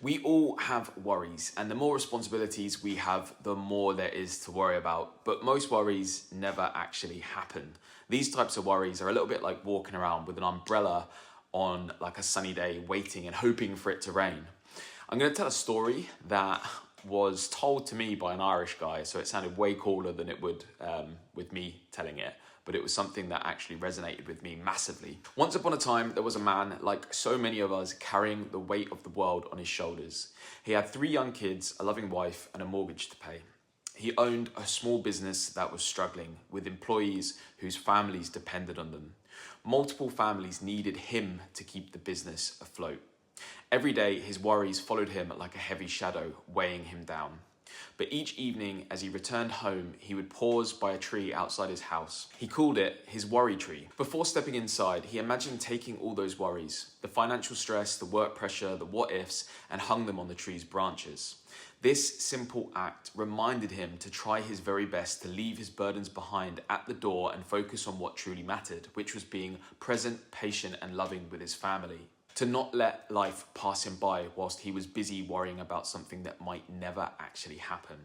We all have worries, and the more responsibilities we have, the more there is to worry about. But most worries never actually happen. These types of worries are a little bit like walking around with an umbrella on like a sunny day, waiting and hoping for it to rain. I'm going to tell a story that was told to me by an Irish guy, so it sounded way cooler than it would with me telling it. But it was something that actually resonated with me massively. Once upon a time, there was a man, like so many of us, carrying the weight of the world on his shoulders. He had 3 young kids, a loving wife, and a mortgage to pay. He owned a small business that was struggling, with employees whose families depended on them. Multiple families needed him to keep the business afloat. Every day, his worries followed him like a heavy shadow, weighing him down. But each evening, as he returned home, he would pause by a tree outside his house. He called it his worry tree. Before stepping inside, he imagined taking all those worries, the financial stress, the work pressure, the what-ifs, and hung them on the tree's branches. This simple act reminded him to try his very best to leave his burdens behind at the door and focus on what truly mattered, which was being present, patient, and loving with his family. To not let life pass him by whilst he was busy worrying about something that might never actually happen.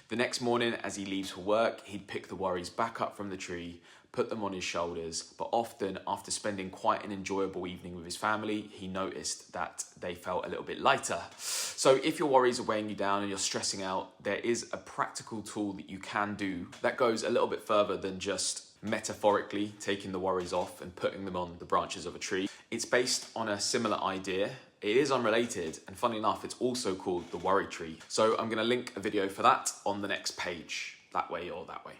The next morning, as he leaves for work, he'd pick the worries back up from the tree, put them on his shoulders, but often after spending quite an enjoyable evening with his family, he noticed that they felt a little bit lighter. So if your worries are weighing you down and you're stressing out, there is a practical tool that you can do that goes a little bit further than just metaphorically taking the worries off and putting them on the branches of a tree. It's based on a similar idea. It is unrelated, and funny enough, it's also called the worry tree. So I'm going to link a video for that on the next page, that way or that way.